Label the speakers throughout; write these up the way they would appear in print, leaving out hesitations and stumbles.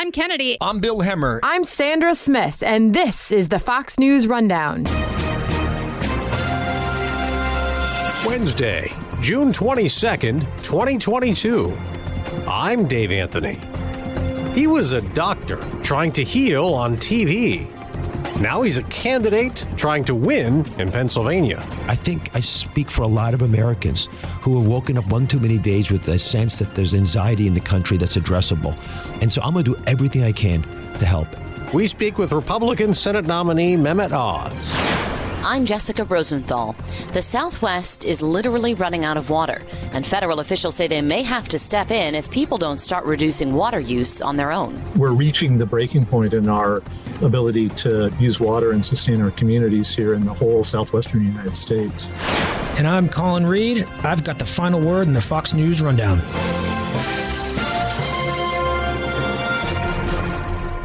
Speaker 1: I'm Kennedy.
Speaker 2: I'm Bill Hemmer.
Speaker 3: I'm Sandra Smith, and this is the Fox News Rundown.
Speaker 4: Wednesday, June 22nd, 2022. I'm Dave Anthony. He was a doctor trying to heal on TV. Now he's a candidate trying to win in Pennsylvania.
Speaker 5: I think I speak for a lot of Americans who have woken up one too many days with a sense that there's anxiety in the country that's addressable. And so I'm going to do everything I can to help.
Speaker 4: We speak with Republican Senate nominee Mehmet Oz.
Speaker 6: I'm Jessica Rosenthal. The Southwest is literally running out of water, and federal officials say they may have to step in if people don't start reducing water use on their own.
Speaker 7: We're reaching the breaking point in our ability to use water and sustain our communities here in the whole southwestern United States.
Speaker 2: And I'm Colin Reed. I've got the final word in the Fox News Rundown.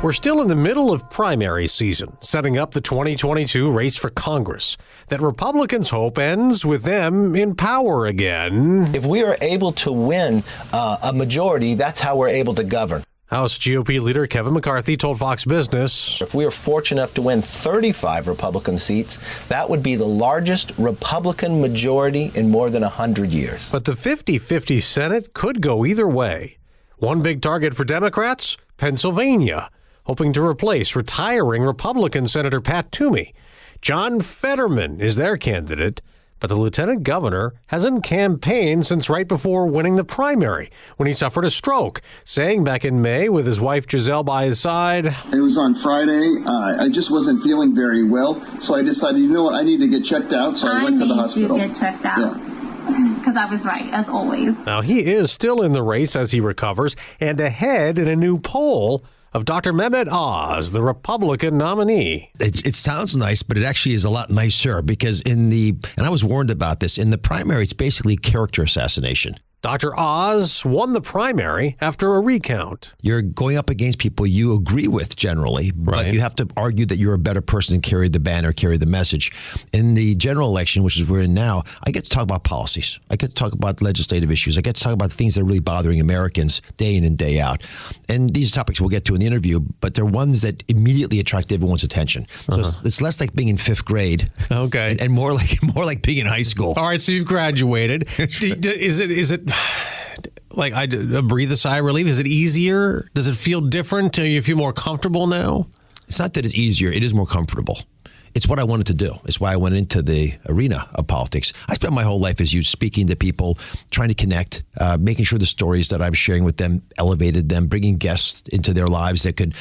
Speaker 4: We're still in the middle of primary season, setting up the 2022 race for Congress that Republicans hope ends with them in power again.
Speaker 8: If we are able to win a majority, that's how we're able to govern.
Speaker 4: House GOP leader Kevin McCarthy told Fox Business,
Speaker 8: if we are fortunate enough to win 35 Republican seats, that would be the largest Republican majority in more than 100 years.
Speaker 4: But the 50-50 Senate could go either way. One big target for Democrats, Pennsylvania, hoping to replace retiring Republican Senator Pat Toomey. John Fetterman is their candidate, but the lieutenant governor hasn't campaigned since right before winning the primary, when he suffered a stroke, saying back in May with his wife Giselle by his side,
Speaker 9: it was on Friday. I just wasn't feeling very well, so I decided, you know what, I need to get checked out, so I went to the hospital.
Speaker 10: I need to get checked out. Because I was right, as always.
Speaker 4: Now, he is still in the race as he recovers, and ahead in a new poll of Dr. Mehmet Oz, the Republican nominee.
Speaker 5: It sounds nice, but it actually is a lot nicer because and I was warned about this, in the primary, it's basically character assassination.
Speaker 4: Dr. Oz won the primary after a recount.
Speaker 5: You're going up against people you agree with generally, but you have to argue that you're a better person and carry the banner, carry the message. In the general election, which is we're in now, I get to talk about policies. I get to talk about legislative issues. I get to talk about things that are really bothering Americans day in and day out. And these topics we'll get to in the interview, but they're ones that immediately attract everyone's attention. So it's less like being in fifth grade.
Speaker 4: Okay.
Speaker 5: And more like being in high school.
Speaker 4: All right, so you've graduated. Is it like I breathe a sigh of relief? Is it easier? Does it feel different? Do you feel more comfortable now?
Speaker 5: It's not that it's easier. It is more comfortable. It's what I wanted to do. It's why I went into the arena of politics. I spent my whole life as you speaking to people, trying to connect, making sure the stories that I'm sharing with them elevated them, bringing guests into their lives that could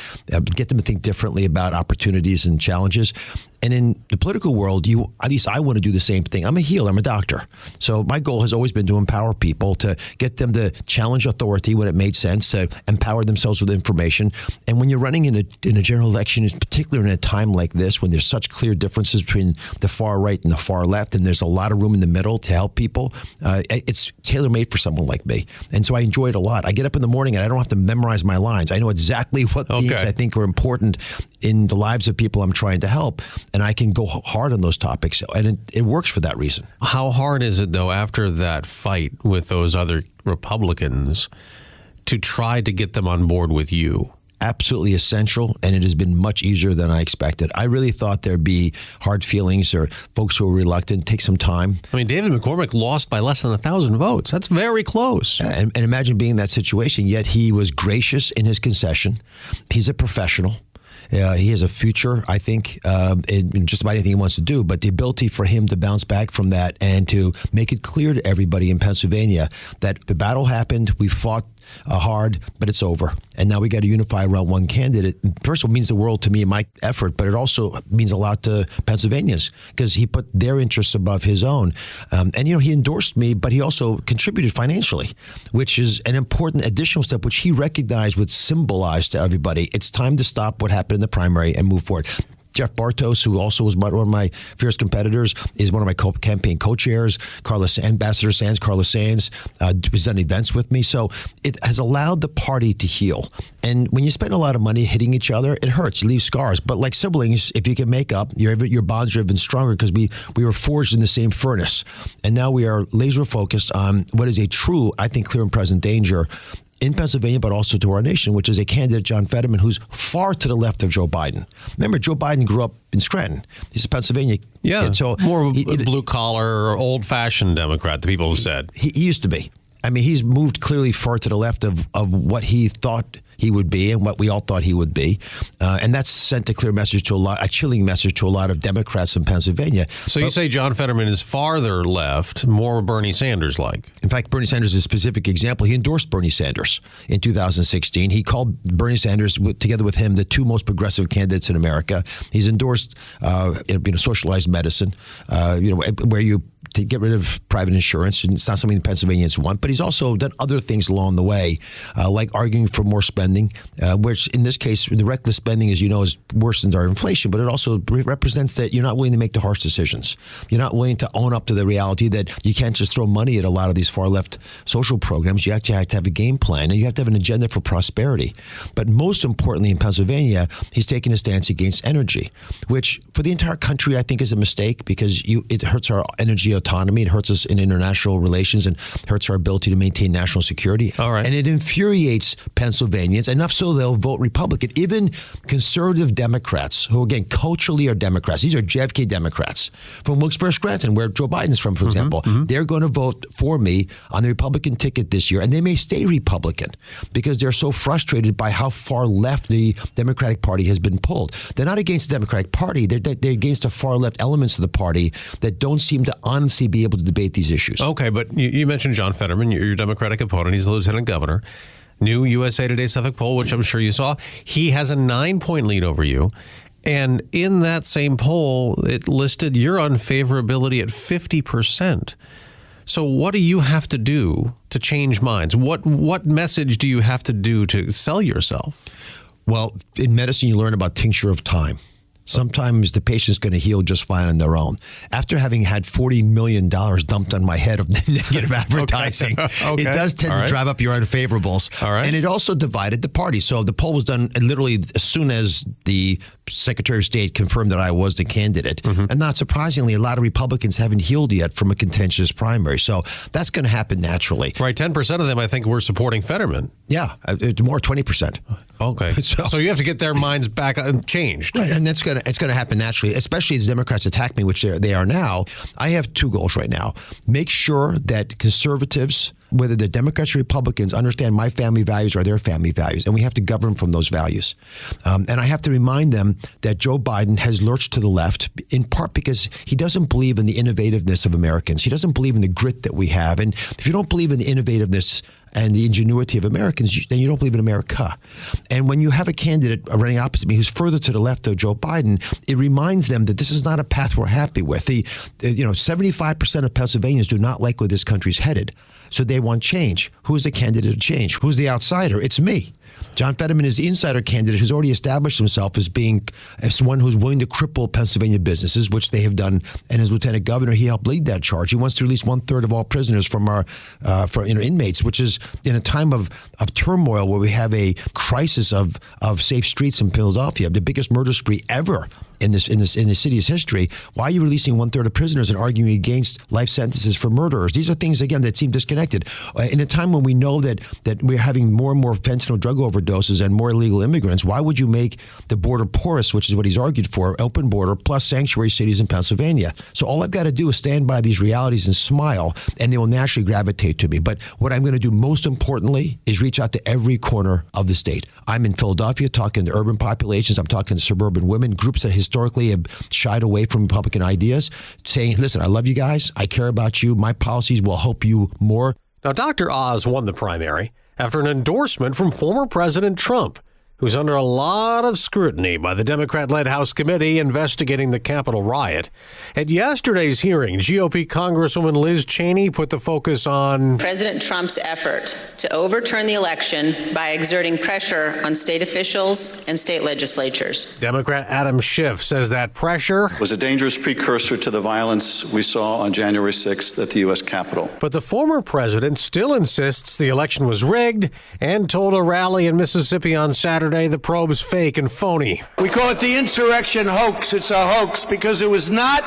Speaker 5: get them to think differently about opportunities and challenges. And in the political world, at least I want to do the same thing. I'm a healer. I'm a doctor. So my goal has always been to empower people, to get them to challenge authority when it made sense, to empower themselves with information. And when you're running in a general election, particularly in a time like this, when there's such clear differences between the far right and the far left, and there's a lot of room in the middle to help people, it's tailor-made for someone like me. And so I enjoy it a lot. I get up in the morning and I don't have to memorize my lines. I know exactly what themes I think are important in the lives of people I'm trying to help. And I can go hard on those topics, and it works for that reason.
Speaker 4: How hard is it, though, after that fight with those other Republicans, to try to get them on board with you?
Speaker 5: Absolutely essential, and it has been much easier than I expected. I really thought there'd be hard feelings or folks who are reluctant. Take some time.
Speaker 4: I mean, David McCormick lost by less than 1,000 votes. That's very close.
Speaker 5: And imagine being in that situation, yet he was gracious in his concession. He's a professional. He has a future, I think, in just about anything he wants to do. But the ability for him to bounce back from that and to make it clear to everybody in Pennsylvania that the battle happened, we fought hard, but it's over. And now we got to unify around one candidate. First of all, it means the world to me and my effort, but it also means a lot to Pennsylvanians because he put their interests above his own. And, he endorsed me, but he also contributed financially, which is an important additional step, which he recognized would symbolize to everybody. It's time to stop what happened in the primary and move forward. Jeff Bartos, who also was one of my fierce competitors, is one of my campaign co-chairs. Ambassador Sands, Carlos Sands, has done events with me. So it has allowed the party to heal. And when you spend a lot of money hitting each other, it hurts. You leave scars. But like siblings, if you can make up, your bonds are even stronger because we were forged in the same furnace. And now we are laser focused on what is a true, I think, clear and present danger in Pennsylvania, but also to our nation, which is a candidate, John Fetterman, who's far to the left of Joe Biden. Remember, Joe Biden grew up in Scranton. He's a Pennsylvania kid. So
Speaker 4: more of a blue-collar or old-fashioned Democrat, the people have said.
Speaker 5: He used to be. I mean, he's moved clearly far to the left of what he thought he would be and what we all thought he would be. And that's sent a clear message a chilling message to a lot of Democrats in Pennsylvania.
Speaker 4: So you say John Fetterman is farther left, more Bernie Sanders-like.
Speaker 5: In fact, Bernie Sanders is a specific example. He endorsed Bernie Sanders in 2016. He called Bernie Sanders, together with him, the two most progressive candidates in America. He's endorsed socialized medicine, where you to get rid of private insurance. And it's not something the Pennsylvanians want, but he's also done other things along the way, like arguing for more spending, which in this case, the reckless spending, as you know, is worse than our inflation, but it also represents that you're not willing to make the harsh decisions. You're not willing to own up to the reality that you can't just throw money at a lot of these far left social programs. You actually have to have a game plan, and you have to have an agenda for prosperity. But most importantly, in Pennsylvania, he's taking a stance against energy, which for the entire country, I think is a mistake because it hurts our energy autonomy. It hurts us in international relations and hurts our ability to maintain national security.
Speaker 4: All right.
Speaker 5: And it infuriates Pennsylvanians, enough so they'll vote Republican. Even conservative Democrats, who again culturally are Democrats, these are JFK Democrats from Wilkes-Barre, Scranton, where Joe Biden's from, for example, they're going to vote for me on the Republican ticket this year, and they may stay Republican because they're so frustrated by how far left the Democratic Party has been pulled. They're not against the Democratic Party, they're against the far left elements of the party that don't seem to honestly be able to debate these issues.
Speaker 4: Okay, but you mentioned John Fetterman, your Democratic opponent. He's the lieutenant governor. New USA Today Suffolk poll, which I'm sure you saw. He has a 9-point lead over you. And in that same poll, it listed your unfavorability at 50%. So what do you have to do to change minds? What message do you have to do to sell yourself?
Speaker 5: Well, in medicine, you learn about tincture of time. Sometimes the patient's going to heal just fine on their own. After having had $40 million dumped on my head of negative advertising,
Speaker 4: Okay.
Speaker 5: It does tend to drive up your unfavorables.
Speaker 4: All right.
Speaker 5: And it also divided the party. So the poll was done literally as soon as the Secretary of State confirmed that I was the candidate. And not surprisingly, a lot of Republicans haven't healed yet from a contentious primary. So that's going to happen naturally.
Speaker 4: Right, 10% of them, I think, were supporting Fetterman.
Speaker 5: Yeah, more 20%.
Speaker 4: Okay. So you have to get their minds back changed.
Speaker 5: Right, and it's going to happen naturally, especially as Democrats attack me, which they are now. I have two goals right now. Make sure that conservatives, whether they're Democrats or Republicans, understand my family values are their family values, and we have to govern from those values. And I have to remind them that Joe Biden has lurched to the left, in part because he doesn't believe in the innovativeness of Americans. He doesn't believe in the grit that we have. And if you don't believe in the innovativeness and the ingenuity of Americans, then you don't believe in America. And when you have a candidate running opposite me who's further to the left of Joe Biden, it reminds them that this is not a path we're happy with. 75% of Pennsylvanians do not like where this country's headed. So they want change. Who's the candidate of change? Who's the outsider? It's me. John Fetterman is the insider candidate who's already established himself as one who's willing to cripple Pennsylvania businesses, which they have done. And as lieutenant governor, he helped lead that charge. He wants to release 1/3 of all prisoners from our inmates, which is in a time of turmoil where we have a crisis of safe streets in Philadelphia, the biggest murder spree ever in the city's history. Why are you releasing 1/3 of prisoners and arguing against life sentences for murderers? These are things, again, that seem disconnected. In a time when we know that we're having more and more fentanyl drug overdoses and more illegal immigrants, why would you make the border porous, which is what he's argued for, open border plus sanctuary cities in Pennsylvania? So all I've got to do is stand by these realities and smile, and they will naturally gravitate to me. But what I'm going to do most importantly is reach out to every corner of the state. I'm in Philadelphia talking to urban populations. I'm talking to suburban women, groups that historically have shied away from Republican ideas, saying, listen, I love you guys. I care about you. My policies will help you more.
Speaker 4: Now, Dr. Oz won the primary after an endorsement from former President Trump, who's under a lot of scrutiny by the Democrat-led House committee investigating the Capitol riot. At yesterday's hearing, GOP Congresswoman Liz Cheney put the focus on
Speaker 1: President Trump's effort to overturn the election by exerting pressure on state officials and state legislatures.
Speaker 4: Democrat Adam Schiff says that pressure
Speaker 11: was a dangerous precursor to the violence we saw on January 6th at the U.S. Capitol.
Speaker 4: But the former president still insists the election was rigged and told a rally in Mississippi on Saturday the probe's fake and phony.
Speaker 12: We call it the insurrection hoax. It's a hoax because it was not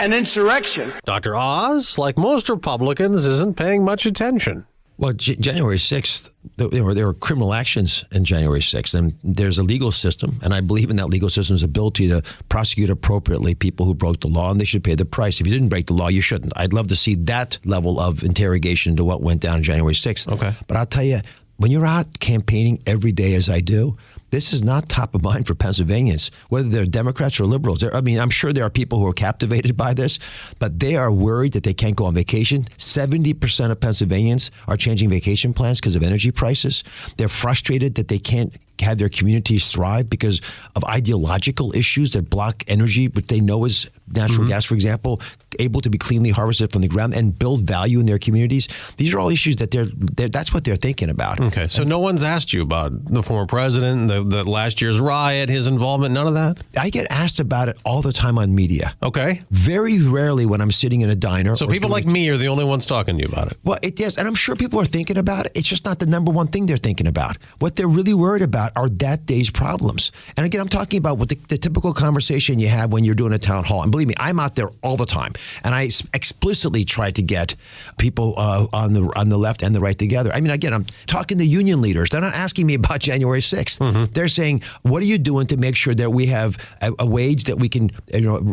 Speaker 12: an insurrection.
Speaker 4: Dr. Oz, like most Republicans, isn't paying much attention.
Speaker 5: Well, January 6th, there were criminal actions in January 6th, and there's a legal system, and I believe in that legal system's ability to prosecute appropriately people who broke the law, and they should pay the price. If you didn't break the law, you shouldn't. I'd love to see that level of interrogation into what went down January 6th.
Speaker 4: Okay.
Speaker 5: But I'll tell you, when you're out campaigning every day as I do, this is not top of mind for Pennsylvanians, whether they're Democrats or liberals. I'm sure there are people who are captivated by this, but they are worried that they can't go on vacation. 70% of Pennsylvanians are changing vacation plans because of energy prices. They're frustrated that they can't have their communities thrive because of ideological issues that block energy, which they know is natural gas, for example, able to be cleanly harvested from the ground and build value in their communities. These are all issues that that's what they're thinking about.
Speaker 4: Okay, so no one's asked you about the former president, the last year's riot, his involvement, none of that?
Speaker 5: I get asked about it all the time on media.
Speaker 4: Okay.
Speaker 5: Very rarely when I'm sitting in a diner.
Speaker 4: So people like me are the only ones talking to you about it?
Speaker 5: Well, yes, and I'm sure people are thinking about it. It's just not the number one thing they're thinking about. What they're really worried about are that day's problems. And again, I'm talking about what the typical conversation you have when you're doing a town hall. And believe me, I'm out there all the time. And I explicitly try to get people on the left and the right together. I mean, again, I'm talking to union leaders. They're not asking me about January 6th. They're saying, what are you doing to make sure that we have a wage that we can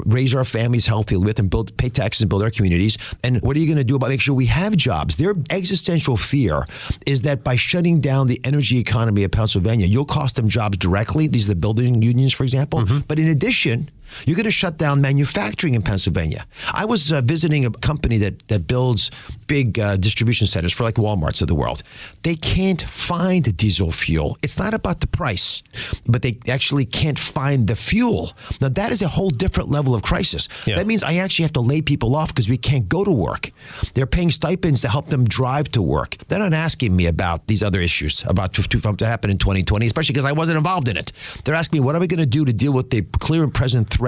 Speaker 5: raise our families healthy with and pay taxes and build our communities? And what are you going to do about making sure we have jobs? Their existential fear is that by shutting down the energy economy of Pennsylvania, you'll cost them jobs directly. These are the building unions, for example. But in addition, you're going to shut down manufacturing in Pennsylvania. I was visiting a company that builds big distribution centers for like Walmarts of the world. They can't find diesel fuel. It's not about the price, but they actually can't find the fuel. Now, that is a whole different level of crisis. Yeah. That means I actually have to lay people off because we can't go to work. They're paying stipends to help them drive to work. They're not asking me about these other issues about what happened in 2020, especially because I wasn't involved in it. They're asking me, what are we going to do to deal with the clear and present threat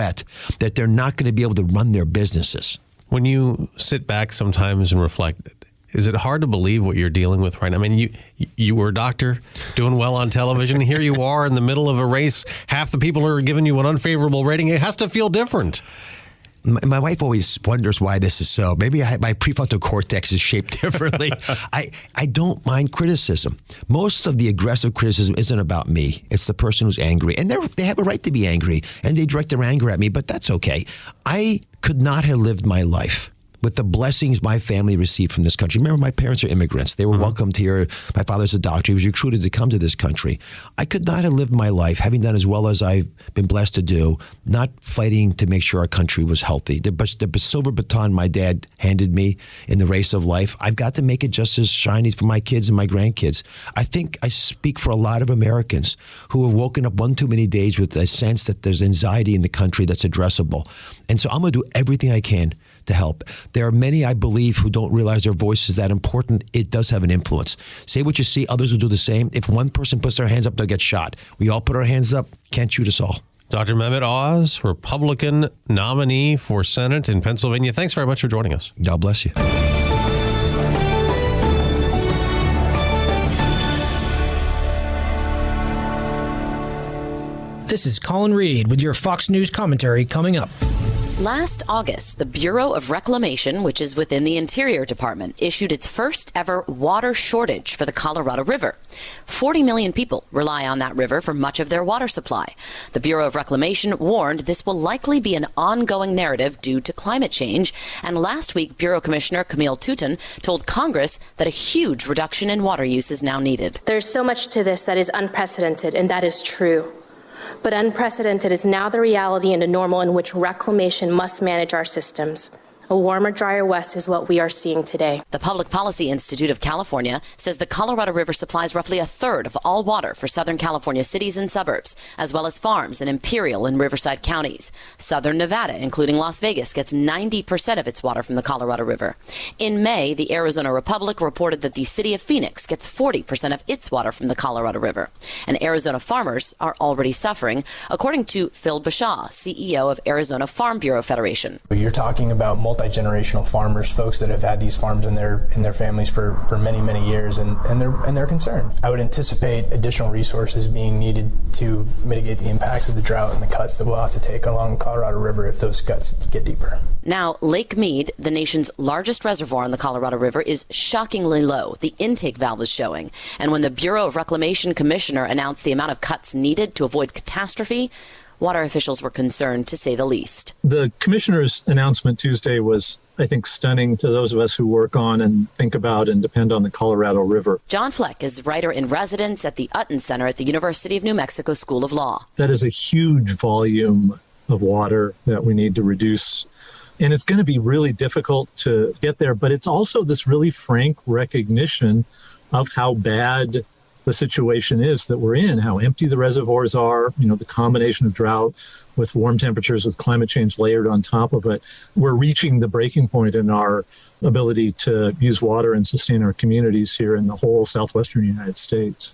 Speaker 5: that they're not going to be able to run their businesses?
Speaker 4: When you sit back sometimes and reflect, is it hard to believe what you're dealing with right now? I mean, you were a doctor doing well on television. Here you are in the middle of a race. Half the people are giving you an unfavorable rating. It has to feel different.
Speaker 5: My wife always wonders why this is so. Maybe my prefrontal cortex is shaped differently. I don't mind criticism. Most of the aggressive criticism isn't about me. It's the person who's angry. And they have a right to be angry. And they direct their anger at me, but that's okay. I could not have lived my life with the blessings my family received from this country. Remember, my parents are immigrants. They were welcomed here. My father's a doctor. He was recruited to come to this country. I could not have lived my life, having done as well as I've been blessed to do, not fighting to make sure our country was healthy. The silver baton my dad handed me in the race of life, I've got to make it just as shiny for my kids and my grandkids. I think I speak for a lot of Americans who have woken up one too many days with a sense that there's anxiety in the country that's addressable. And so I'm going to do everything I can to help. There are many, I believe, who don't realize their voice is that important. It does have an influence. Say what you see, others will do the same. If one person puts their hands up, they'll get shot. We all put our hands up, can't shoot us all.
Speaker 4: Dr. Mehmet Oz, Republican nominee for Senate in Pennsylvania. Thanks very much for joining us.
Speaker 5: God bless you.
Speaker 2: This is Colin Reed with your Fox News commentary coming up.
Speaker 6: Last August, the Bureau of Reclamation, which is within the Interior Department, issued its first ever water shortage for the Colorado River. 40 million people rely on that river for much of their water supply. The Bureau of Reclamation warned this will likely be an ongoing narrative due to climate change. And last week, Bureau Commissioner Camille Utton told Congress that a huge reduction in water use is now needed.
Speaker 13: There's so much to this that is unprecedented, and that is true. But unprecedented is now the reality and a normal in which reclamation must manage our systems. A warmer, drier West is what we are seeing today.
Speaker 6: The Public Policy Institute of California says the Colorado River supplies roughly a third of all water for Southern California cities and suburbs, as well as farms in Imperial and Riverside counties. Southern Nevada, including Las Vegas, gets 90% of its water from the Colorado River. In May, the Arizona Republic reported that the city of Phoenix gets 40% of its water from the Colorado River. And Arizona farmers are already suffering, according to Phil Bashaw, CEO of Arizona Farm Bureau Federation.
Speaker 14: You're talking about multiple multi-generational farmers, folks that have had these farms in their families for many, many years, and they're concerned. I would anticipate additional resources being needed to mitigate the impacts of the drought and the cuts that we'll have to take along the Colorado River if those cuts get deeper.
Speaker 6: Now, Lake Mead, the nation's largest reservoir on the Colorado River, is shockingly low. The intake valve is showing. And when the Bureau of Reclamation Commissioner announced the amount of cuts needed to avoid catastrophe, water officials were concerned, to say the least.
Speaker 7: The commissioner's announcement Tuesday was, I think, stunning to those of us who work on and think about and depend on the Colorado River.
Speaker 6: John Fleck is writer-in-residence at the Utton Center at the University of New Mexico School of Law.
Speaker 7: That is a huge volume of water that we need to reduce. And it's going to be really difficult to get there, but it's also this really frank recognition of how bad the situation is that we're in, how empty the reservoirs are, the combination of drought with warm temperatures, with climate change layered on top of it. We're reaching the breaking point in our ability to use water and sustain our communities here in the whole southwestern United States.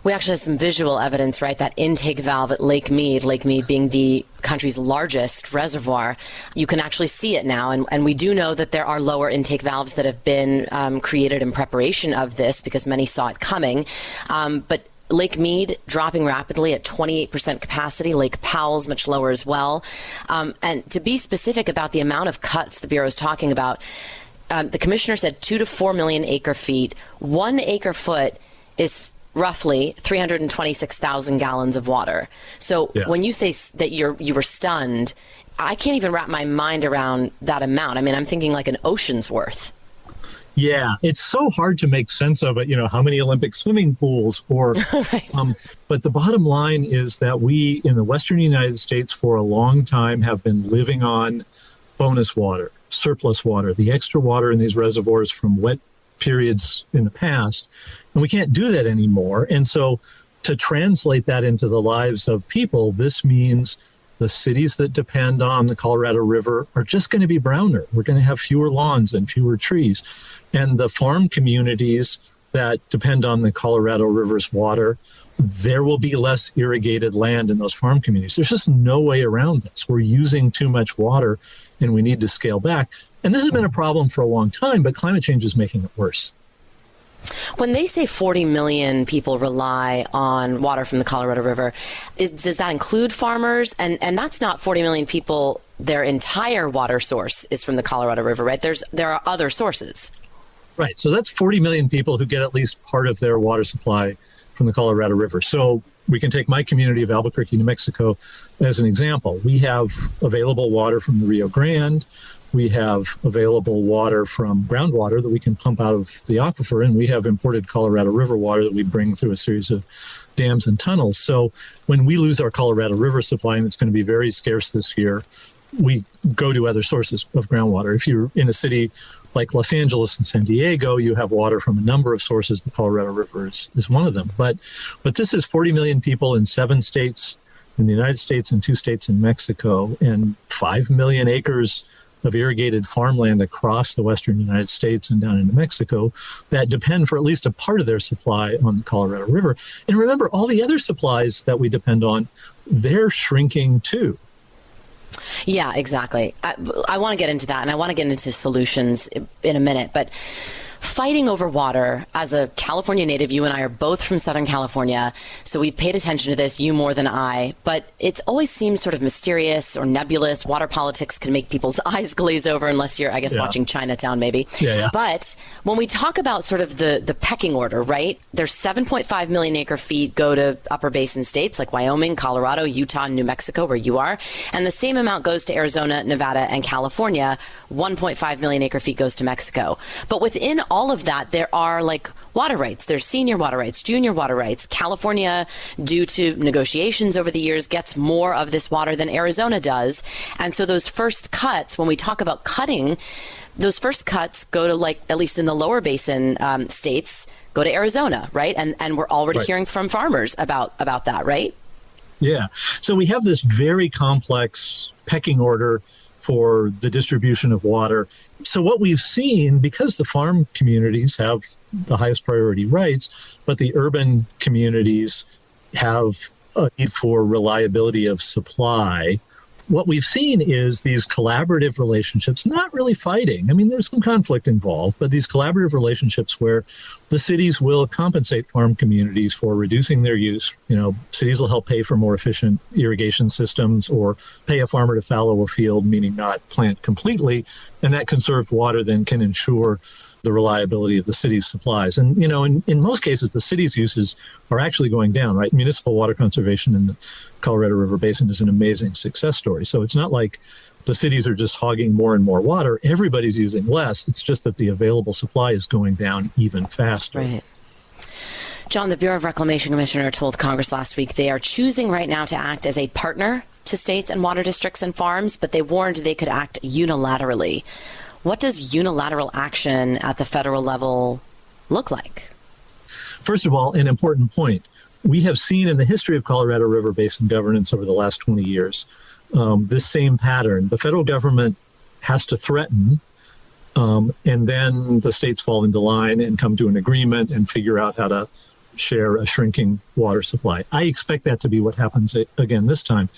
Speaker 6: We actually have some visual evidence, right? That intake valve at Lake Mead being the country's largest reservoir. You can actually see it now. And we do know that there are lower intake valves that have been created in preparation of this because many saw it coming. But Lake Mead dropping rapidly at 28% capacity. Lake Powell's much lower as well. And to be specific about the amount of cuts the Bureau is talking about, the commissioner said 2 to 4 million acre feet. 1 acre foot is roughly 326,000 gallons of water. So when you say that you were stunned, I can't even wrap my mind around that amount. I mean, I'm thinking like an ocean's worth.
Speaker 7: Yeah, it's so hard to make sense of it, how many Olympic swimming pools or,
Speaker 6: right.
Speaker 7: But the bottom line is that we in the Western United States for a long time have been living on bonus water, surplus water, the extra water in these reservoirs from wet periods in the past. And we can't do that anymore. And so to translate that into the lives of people, this means the cities that depend on the Colorado River are just going to be browner. We're going to have fewer lawns and fewer trees. And the farm communities that depend on the Colorado River's water, there will be less irrigated land in those farm communities. There's just no way around this. We're using too much water and we need to scale back. And this has been a problem for a long time, but climate change is making it worse.
Speaker 6: When they say 40 million people rely on water from the Colorado River, does that include farmers? And that's not 40 million people, their entire water source is from the Colorado River, right? There are other sources.
Speaker 7: Right. So that's 40 million people who get at least part of their water supply from the Colorado River. So we can take my community of Albuquerque, New Mexico, as an example. We have available water from the Rio Grande. We have available water from groundwater that we can pump out of the aquifer, and we have imported Colorado River water that we bring through a series of dams and tunnels. So when we lose our Colorado River supply, and it's going to be very scarce this year, we go to other sources of groundwater. If you're in a city like Los Angeles and San Diego, you have water from a number of sources. The Colorado River is one of them. But this is 40 million people in 7 states in the United States and 2 states in Mexico, and 5 million acres of irrigated farmland across the western United States and down into Mexico that depend for at least a part of their supply on the Colorado River. And remember, all the other supplies that we depend on, they're shrinking too.
Speaker 6: Yeah, exactly. I want to get into that, and I want to get into solutions in a minute, but fighting over water, as a California native, you and I are both from Southern California, so we've paid attention to this, you more than I, but it always seems sort of mysterious or nebulous. Water politics can make people's eyes glaze over unless you're, I guess, watching Chinatown maybe.
Speaker 7: Yeah.
Speaker 6: But when we talk about sort of the pecking order, right, there's 7.5 million acre feet go to upper basin states like Wyoming, Colorado, Utah, New Mexico, where you are, and the same amount goes to Arizona, Nevada, and California. 1.5 million acre feet goes to Mexico. But within all of that, there are like water rights. There's senior water rights, junior water rights. California, due to negotiations over the years, gets more of this water than Arizona does. And so those first cuts, when we talk about cutting, those first cuts go to, like, at least in the lower basin states, go to Arizona, right? And we're already hearing from farmers about that, right?
Speaker 7: Yeah. So we have this very complex pecking order for the distribution of water. So what we've seen, because the farm communities have the highest priority rights, but the urban communities have a need for reliability of supply, what we've seen is these collaborative relationships, not really fighting. I mean, there's some conflict involved, but these collaborative relationships where the cities will compensate farm communities for reducing their use. You know, cities will help pay for more efficient irrigation systems or pay a farmer to fallow a field, meaning not plant completely. And that conserved water then can ensure the reliability of the city's supplies. And, you know, in most cases, the city's uses are actually going down, right? Municipal water conservation in the Colorado River Basin is an amazing success story. So it's not like the cities are just hogging more and more water. Everybody's using less. It's just that the available supply is going down even faster.
Speaker 6: Right. John, the Bureau of Reclamation Commissioner told Congress last week they are choosing right now to act as a partner to states and water districts and farms, but they warned they could act unilaterally. What does unilateral action at the federal level look like?
Speaker 7: First of all, an important point. We have seen in the history of Colorado River Basin governance over the last 20 years this same pattern. The federal government has to threaten, and then the states fall into line and come to an agreement and figure out how to share a shrinking water supply. I expect that to be what happens again this time.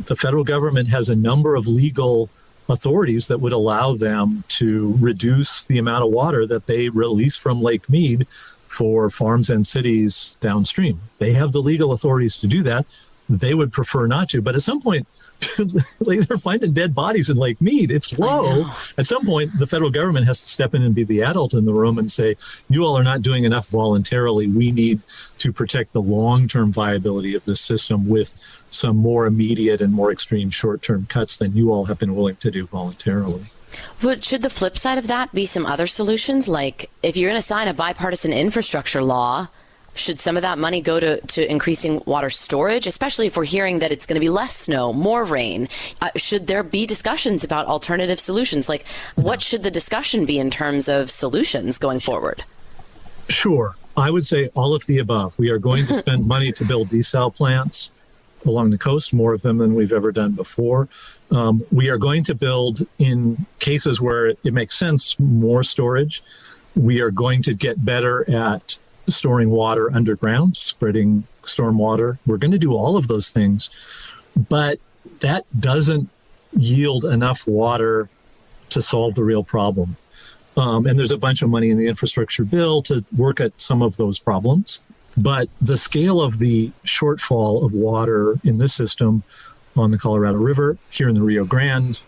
Speaker 7: The federal government has a number of legal authorities that would allow them to reduce the amount of water that they release from Lake Mead for farms and cities downstream. They have the legal authorities to do that. They would prefer not to, but at some point, they're finding dead bodies in Lake Mead. It's low. At some point, the federal government has to step in and be the adult in the room and say, you all are not doing enough voluntarily. We need to protect the long-term viability of this system with some more immediate and more extreme short-term cuts than you all have been willing to do voluntarily.
Speaker 6: But should the flip side of that be some other solutions? Like if you're going to sign a bipartisan infrastructure law, should some of that money go to increasing water storage, especially if we're hearing that it's going to be less snow, more rain? Should there be discussions about alternative solutions? Like what should the discussion be in terms of solutions going forward?
Speaker 7: Sure. I would say all of the above. We are going to spend money to build desal plants along the coast, more of them than we've ever done before. We are going to build, in cases where it makes sense, more storage. We are going to get better at storing water underground, spreading storm water. We're going to do all of those things, but that doesn't yield enough water to solve the real problem. And there's a bunch of money in the infrastructure bill to work at some of those problems. But the scale of the shortfall of water in this system on the Colorado River, here in the Rio Grande,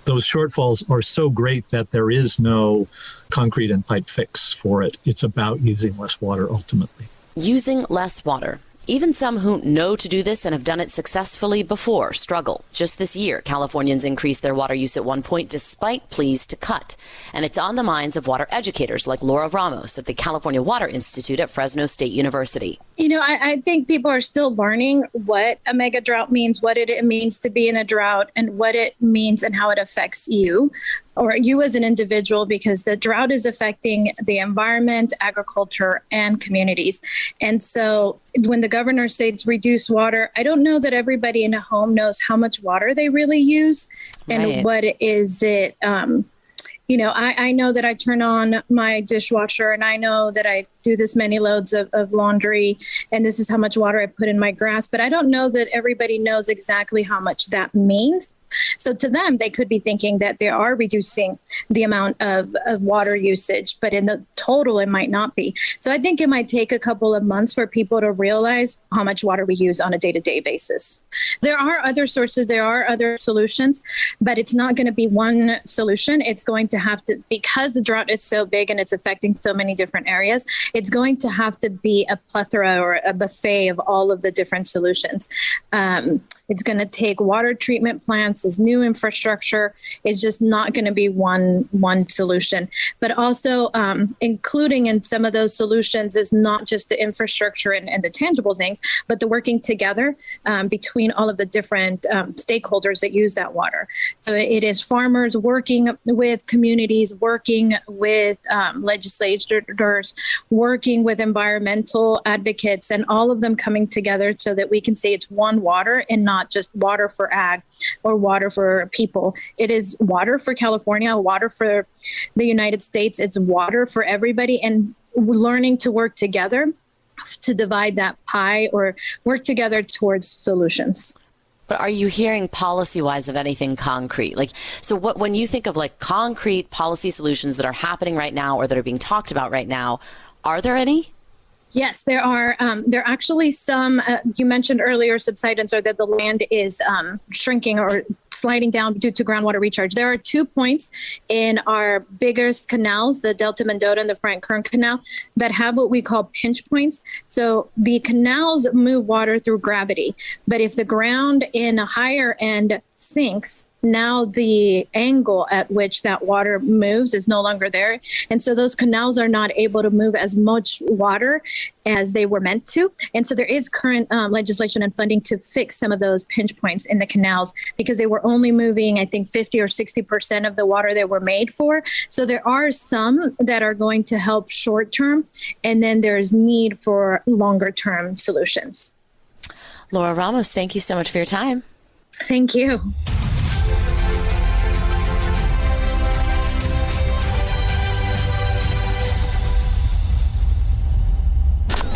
Speaker 7: those shortfalls are so great that there is no concrete and pipe fix for it. It's about using less water ultimately.
Speaker 6: Using less water. Even some who know to do this and have done it successfully before struggle. Just this year, Californians increased their water use at one point despite pleas to cut. And it's on the minds of water educators like Laura Ramos at the California Water Institute at Fresno State University.
Speaker 15: You know, I think people are still learning what a mega drought means, what it means to be in a drought, and what it means and how it affects you or you as an individual, because the drought is affecting the environment, agriculture, and communities. And so when the governor says reduce water, I don't know that everybody in a home knows how much water they really use and what is it. You know, I know that I turn on my dishwasher and I know that I do this many loads of laundry and this is how much water I put in my grass, but I don't know that everybody knows exactly how much that means. So to them, they could be thinking that they are reducing the amount of water usage, but in the total, it might not be. So I think it might take a couple of months for people to realize how much water we use on a day-to-day basis. There are other sources, there are other solutions, but it's not going to be one solution. It's going to have to, because the drought is so big and it's affecting so many different areas, it's going to have to be a plethora or a buffet of all of the different solutions. It's going to take water treatment plants, this new infrastructure. It's just not going to be one solution. But also including in some of those solutions is not just the infrastructure and the tangible things, but the working together between all of the different stakeholders that use that water. So it is farmers working with communities, working with legislators, working with environmental advocates, and all of them coming together so that we can say it's one water and not just water for ag or water for people. It is water for California, water for the United States. It's water for everybody, and learning to work together to divide that pie or work together towards solutions.
Speaker 6: But are you hearing policy-wise of anything concrete? When you think of concrete policy solutions that are happening right now or that are being talked about right now, are there any?
Speaker 15: Yes, there are. There are actually some. You mentioned earlier subsidence, or that the land is shrinking or sliding down due to groundwater recharge. There are 2 points in our biggest canals, the Delta Mendota and the Frank Kern Canal, that have what we call pinch points. So the canals move water through gravity, but if the ground in a higher end sinks, now the angle at which that water moves is no longer there. And so those canals are not able to move as much water as they were meant to. And so there is current legislation and funding to fix some of those pinch points in the canals, because they were only moving, I think, 50 or 60% of the water they were made for. So there are some that are going to help short term, and then there's need for longer term solutions.
Speaker 6: Laura Ramos, thank you so much for your time.
Speaker 15: Thank you.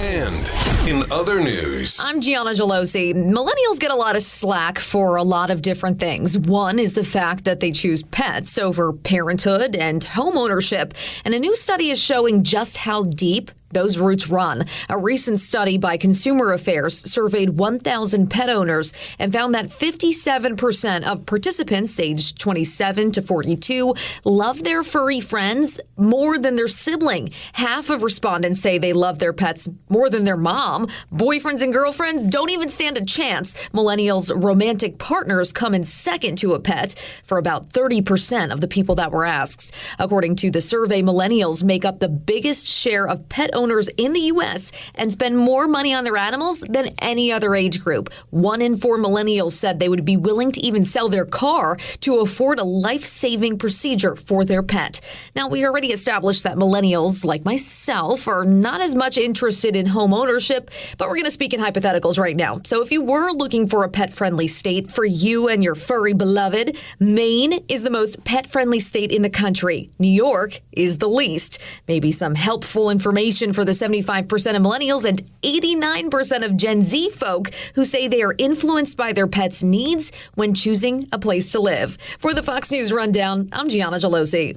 Speaker 16: And in other news,
Speaker 17: I'm Gianna Gelosi. Millennials get a lot of slack for a lot of different things. One is the fact that they choose pets over parenthood and home ownership. And a new study is showing just how deep those roots run. A recent study by Consumer Affairs surveyed 1,000 pet owners and found that 57% of participants aged 27 to 42 love their furry friends more than their sibling. Half of respondents say they love their pets more than their mom. Boyfriends and girlfriends don't even stand a chance. Millennials' romantic partners come in second to a pet for about 30% of the people that were asked. According to the survey, millennials make up the biggest share of pet owners in the U.S. and spend more money on their animals than any other age group. 1 in 4 millennials said they would be willing to even sell their car to afford a life-saving procedure for their pet. Now, we already established that millennials, like myself, are not as much interested in home ownership, but we're going to speak in hypotheticals right now. So if you were looking for a pet-friendly state for you and your furry beloved, Maine is the most pet-friendly state in the country. New York is the least. Maybe some helpful information for the 75% of millennials and 89% of Gen Z folk who say they are influenced by their pets' needs when choosing a place to live. For the Fox News Rundown, I'm Gianna Gelosi.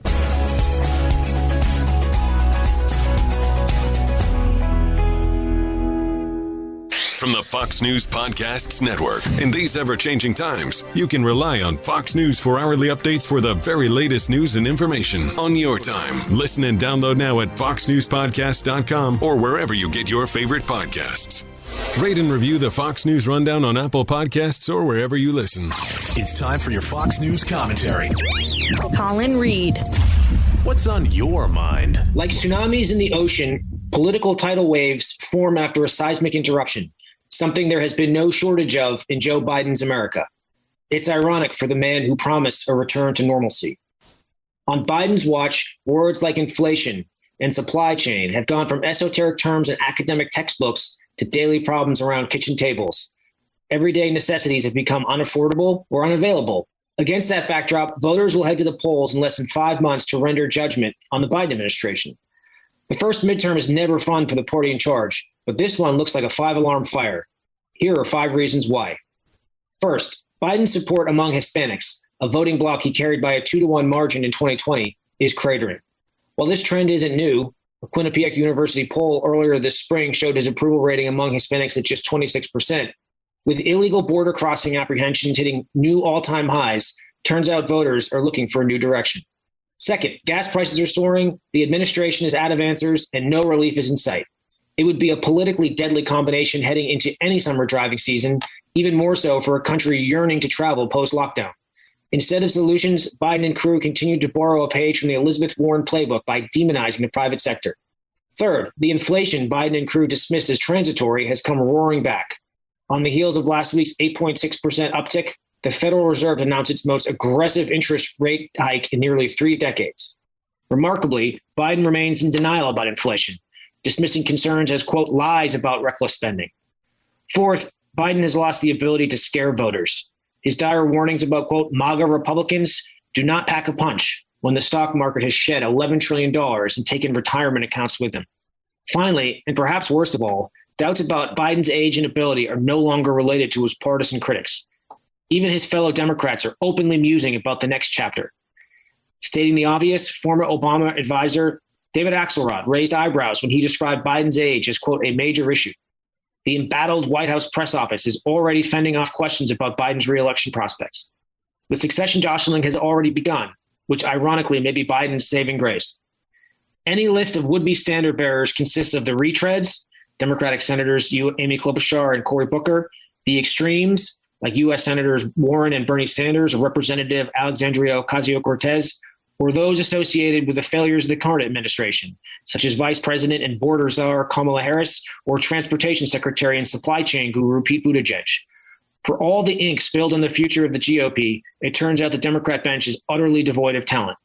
Speaker 16: from the Fox News Podcasts Network. In these ever-changing times, you can rely on Fox News for hourly updates for the very latest news and information on your time. Listen and download now at foxnewspodcast.com or wherever you get your favorite podcasts. Rate and review the Fox News Rundown on Apple Podcasts or wherever you listen.
Speaker 18: It's time for your Fox News commentary.
Speaker 19: Colin Reed.
Speaker 18: What's on your mind?
Speaker 20: Like tsunamis in the ocean, political tidal waves form after a seismic interruption, something there has been no shortage of in Joe Biden's America. It's ironic for the man who promised a return to normalcy. On Biden's watch, words like inflation and supply chain have gone from esoteric terms in academic textbooks to daily problems around kitchen tables. Everyday necessities have become unaffordable or unavailable. Against that backdrop, voters will head to the polls in less than 5 months to render judgment on the Biden administration. The first midterm is never fun for the party in charge, but this one looks like a 5-alarm fire. Here are 5 reasons why. First, Biden's support among Hispanics, a voting bloc he carried by a 2-to-1 margin in 2020, is cratering. While this trend isn't new, a Quinnipiac University poll earlier this spring showed his approval rating among Hispanics at just 26%. With illegal border crossing apprehensions hitting new all-time highs, turns out voters are looking for a new direction. Second, gas prices are soaring, the administration is out of answers, and no relief is in sight. It would be a politically deadly combination heading into any summer driving season, even more so for a country yearning to travel post-lockdown. Instead of solutions, Biden and crew continued to borrow a page from the Elizabeth Warren playbook by demonizing the private sector. Third, the inflation Biden and crew dismissed as transitory has come roaring back. On the heels of last week's 8.6% uptick, the Federal Reserve announced its most aggressive interest rate hike in nearly 3 decades. Remarkably, Biden remains in denial about inflation, dismissing concerns as, quote, lies about reckless spending. Fourth, Biden has lost the ability to scare voters. His dire warnings about, quote, MAGA Republicans do not pack a punch when the stock market has shed $11 trillion and taken retirement accounts with them. Finally, and perhaps worst of all, doubts about Biden's age and ability are no longer related to his partisan critics. Even his fellow Democrats are openly musing about the next chapter. Stating the obvious, former Obama advisor David Axelrod raised eyebrows when he described Biden's age as, quote, a major issue. The embattled White House press office is already fending off questions about Biden's reelection prospects. The succession jostling has already begun, which ironically may be Biden's saving grace. Any list of would-be standard bearers consists of the retreads, Democratic Senators Amy Klobuchar and Cory Booker, the extremes, like U.S. Senators Warren and Bernie Sanders, or Representative Alexandria Ocasio-Cortez, or those associated with the failures of the current administration, such as Vice President and border czar Kamala Harris, or Transportation Secretary and Supply Chain Guru Pete Buttigieg. For all the ink spilled on the future of the GOP, it turns out the Democrat bench is utterly devoid of talent.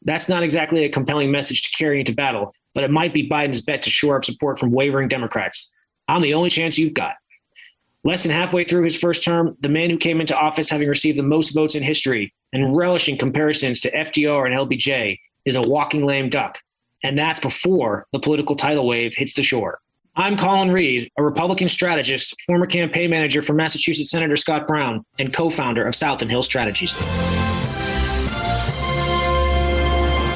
Speaker 20: That's not exactly a compelling message to carry into battle, but it might be Biden's bet to shore up support from wavering Democrats. I'm the only chance you've got. Less than halfway through his first term, the man who came into office having received the most votes in history and relishing comparisons to FDR and LBJ is a walking lame duck. And that's before the political tidal wave hits the shore. I'm Colin Reed, a Republican strategist, former campaign manager for Massachusetts Senator Scott Brown, and co-founder of South and Hill Strategies.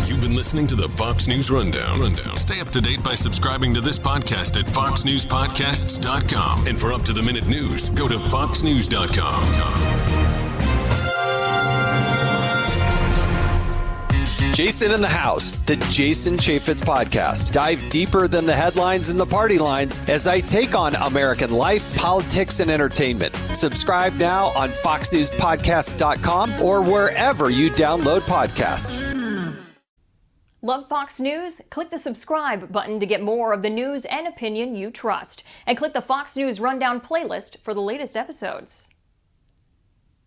Speaker 16: You've been listening to the Fox News Rundown. Stay up to date by subscribing to this podcast at foxnewspodcasts.com. And for up-to-the-minute news, go to foxnews.com.
Speaker 21: Jason in the House, the Jason Chaffetz podcast. Dive deeper than the headlines and the party lines as I take on American life, politics, and entertainment. Subscribe now on foxnewspodcasts.com or wherever you download podcasts.
Speaker 22: Love Fox News? Click the subscribe button to get more of the news and opinion you trust. And click the Fox News Rundown playlist for the latest episodes.